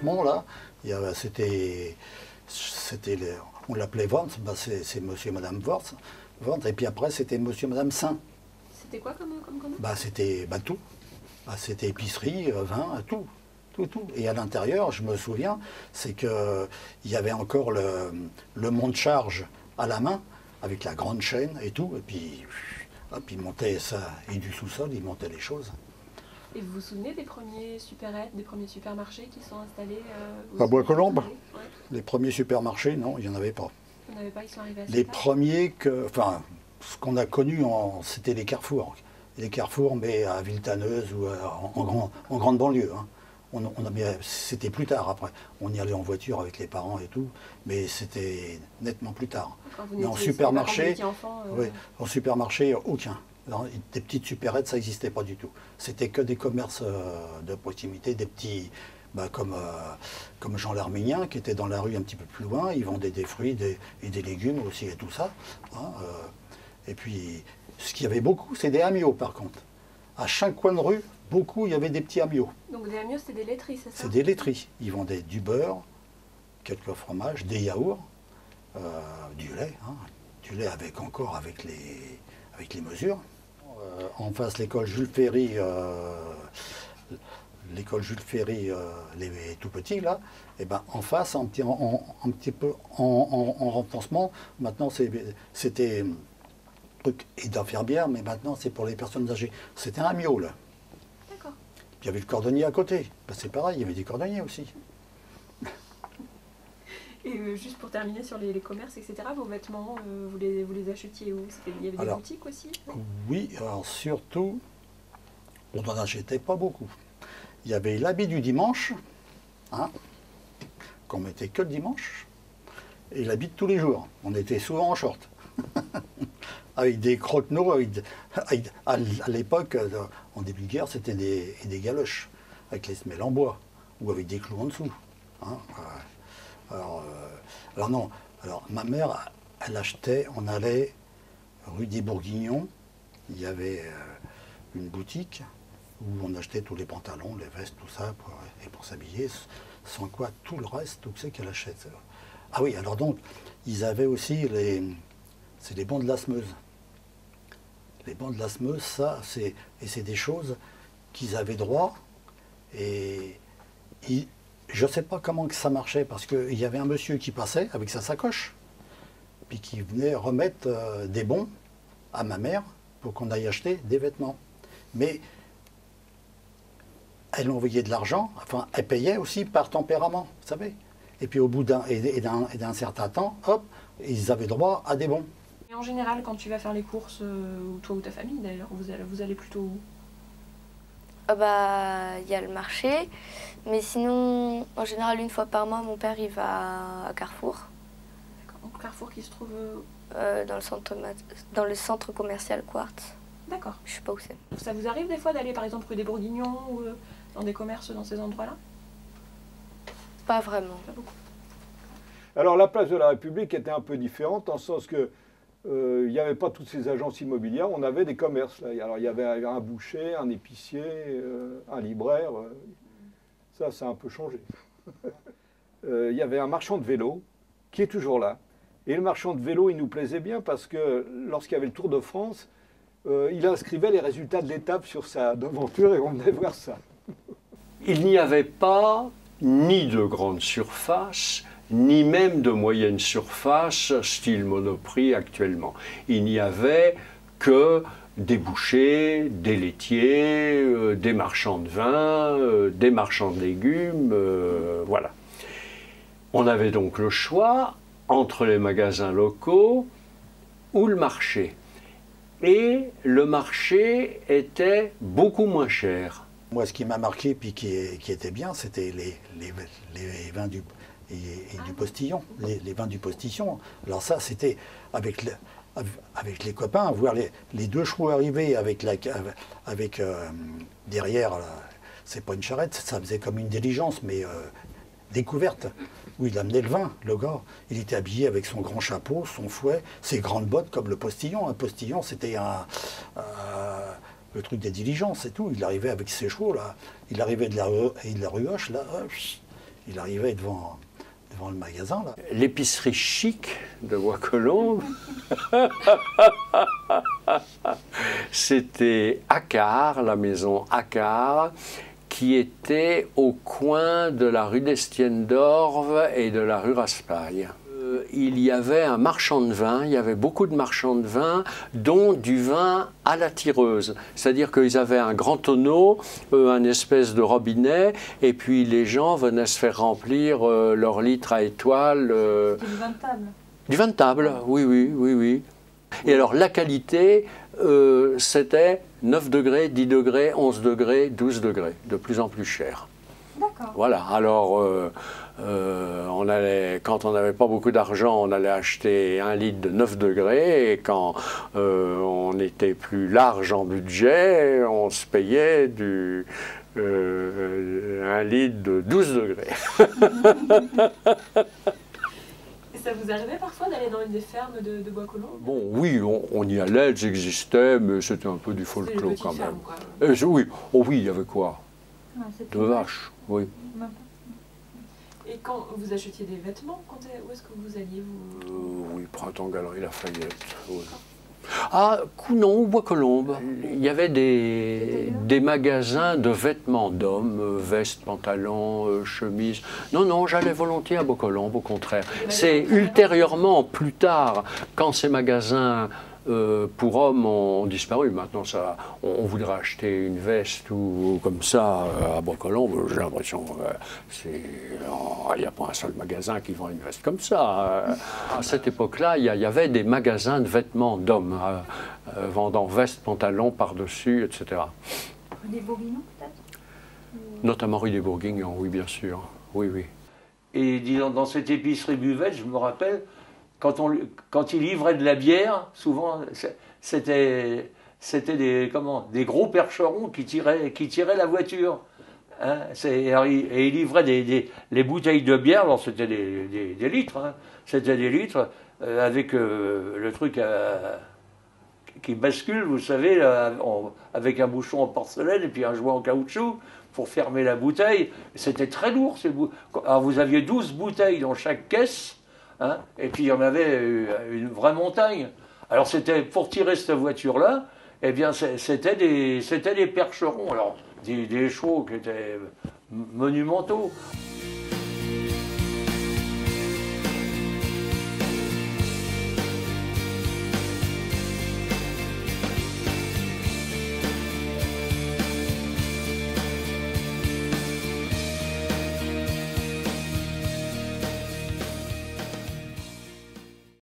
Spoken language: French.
commencement, là, on l'appelait Worms, bah, c'est monsieur et madame Worms, et puis après c'était monsieur et madame Saint. C'était quoi comme nom? Bah, c'était tout. Bah, c'était épicerie, vin, tout. Tout. Et à l'intérieur, je me souviens, c'est qu'il y avait encore le monte-charge à la main, avec la grande chaîne et tout, et puis hop, il montait ça, et du sous-sol, il montait les choses. Et vous vous souvenez des premiers supérettes, des premiers supermarchés qui sont installés À Bois-Colombes, ouais. Les premiers supermarchés, non, il n'y en avait pas. Il n'y en avait pas, ils sont arrivés assez Les tard. premiers, ce qu'on a connu, c'était les carrefours. Les carrefours, mais à Villetaneuse ou en grande banlieue. Hein. C'était plus tard après. On y allait en voiture avec les parents et tout, mais c'était nettement plus tard. Mais en supermarché, oui, en supermarché, aucun. Des petites supérettes, ça n'existait pas du tout. C'était que des commerces de proximité, des petits, comme Jean l'Arménien, qui était dans la rue un petit peu plus loin. Ils vendaient des fruits et des légumes aussi et tout ça. Hein, et puis, ce qu'il y avait beaucoup, c'est des amios par contre. À chaque coin de rue, il y avait des petits amios. Donc des amios, c'est des laiteries, c'est ça? C'est des laiteries. Ils vendaient du beurre, quelques fromages, des yaourts, du lait. Hein, du lait avec les mesures. En face, l'école Jules Ferry, les tout petits, là, et ben, en face, un petit peu en renforcement, maintenant c'était truc et d'infirmière, mais maintenant c'est pour les personnes âgées. C'était un amio, là. D'accord. Puis il y avait le cordonnier à côté. Ben, c'est pareil, il y avait des cordonniers aussi. Et juste pour terminer sur les commerces, etc., vos vêtements, vous les achetiez où? Il y avait des boutiques aussi? Oui, alors surtout, on n'en achetait pas beaucoup. Il y avait l'habit du dimanche, hein, qu'on mettait que le dimanche, et l'habit de tous les jours. On était souvent en short. Avec des croquenots, à l'époque, en début de guerre, c'était des galoches, avec les semelles en bois, ou avec des clous en dessous. Hein. Alors non, ma mère, elle achetait, on allait rue des Bourguignons, il y avait une boutique où on achetait tous les pantalons, les vestes, tout ça, pour s'habiller, sans quoi tout le reste, où c'est qu'elle achète. Ah oui, alors donc, ils avaient aussi c'est les bons de la Smeuse. Les bons de la Smeuse, ça, c'est des choses qu'ils avaient droit, et je ne sais pas comment que ça marchait, parce qu'il y avait un monsieur qui passait avec sa sacoche, puis qui venait remettre des bons à ma mère pour qu'on aille acheter des vêtements. Mais elle envoyait de l'argent, enfin, elle payait aussi par tempérament, vous savez. Et puis au bout d'un certain temps, hop, ils avaient droit à des bons. Et en général, quand tu vas faire les courses, ou toi ou ta famille d'ailleurs, vous allez plutôt où? Ah bah, il y a le marché, mais sinon, en général, une fois par mois, mon père il va à Carrefour. D'accord. Donc Carrefour qui se trouve dans le centre commercial Quartz. D'accord. Je sais pas où c'est. Ça vous arrive des fois d'aller par exemple rue des Bourguignons ou dans des commerces dans ces endroits-là? Pas vraiment. Pas beaucoup. Alors la place de la République était un peu différente, en ce sens que il n'y avait pas toutes ces agences immobilières, on avait des commerces. Là. Alors il y avait un boucher, un épicier, un libraire. Ça a un peu changé. Il y avait un marchand de vélo qui est toujours là. Et le marchand de vélo, il nous plaisait bien parce que lorsqu'il y avait le Tour de France, il inscrivait les résultats de l'étape sur sa devanture et on venait voir ça. Il n'y avait pas ni de grande surface, ni même de moyenne surface, style Monoprix actuellement. Il n'y avait que des bouchers, des laitiers, des marchands de vin, des marchands de légumes, voilà. On avait donc le choix entre les magasins locaux ou le marché. Et le marché était beaucoup moins cher. Moi, ce qui m'a marqué, puis qui était bien, c'était les vins du postillon, les vins du postillon. Alors ça, c'était avec les copains, voir les deux chevaux arriver avec derrière, c'est pas une charrette, ça faisait comme une diligence, mais découverte, où il amenait le vin, le gars. Il était habillé avec son grand chapeau, son fouet, ses grandes bottes comme le postillon. Un postillon, c'était le truc des diligences et tout. Il arrivait avec ses chevaux, là. Il arrivait de la rue Hoche, là. il arrivait devant le magasin, là. L'épicerie chic de Bois-Colombes, c'était Accard, la maison Accard, qui était au coin de la rue d'Estienne d'Orve et de la rue Raspail. Il y avait un marchand de vin, il y avait beaucoup de marchands de vin, dont du vin à la tireuse. C'est-à-dire qu'ils avaient un grand tonneau, un espèce de robinet, et puis les gens venaient se faire remplir leurs litres à étoiles. Du vin de table. Du vin de table, oui, oui, oui, oui. Et alors la qualité, c'était 9 degrés, 10 degrés, 11 degrés, 12 degrés, de plus en plus cher. D'accord. Voilà, alors quand on n'avait pas beaucoup d'argent, on allait acheter 1 litre de 9 degrés, et quand on était plus large en budget, on se payait 1 litre de 12 degrés. Et ça vous arrivait parfois d'aller dans des fermes de Bois-Colombes? Bon, oui, on y allait, elles existaient, mais c'était un peu du folklore quand même. Oui, oh oui, il y avait quoi? Ouais, De vaches, oui. Et quand vous achetiez des vêtements, où est-ce que vous alliez Oui, Printemps Galerie Lafayette. Oui. Ah, Counon ou Bois-Colombes. Il y avait des magasins de vêtements d'hommes, vestes, pantalons, chemises. Non, non, j'allais volontiers à Bois-Colombes, au contraire. C'est ultérieurement, plus tard, quand ces magasins pour hommes ont disparu. Maintenant, on voudrait acheter une veste ou comme ça à Bois-Colombes. J'ai l'impression qu'il n'y a pas un seul magasin qui vend une veste comme ça. À cette époque-là, il y avait des magasins de vêtements d'hommes vendant vestes, pantalons par-dessus, etc. Rue des Bourguignons, peut-être? Notamment rue des Bourguignons, oui, bien sûr. Oui, oui. Et disons, dans cette épicerie buvette, je me rappelle, quand ils livraient de la bière, souvent, c'était des gros percherons qui tiraient la voiture. Hein, et ils livraient les bouteilles de bière, alors c'était des litres, hein, c'était des litres, avec le truc qui bascule, vous savez, avec un bouchon en porcelaine et puis un jouet en caoutchouc pour fermer la bouteille. C'était très lourd, ces bouteilles. Alors vous aviez 12 bouteilles dans chaque caisse, hein, et puis il y en avait une vraie montagne. Alors c'était pour tirer cette voiture-là, eh bien c'était des percherons, alors des chevaux qui étaient monumentaux.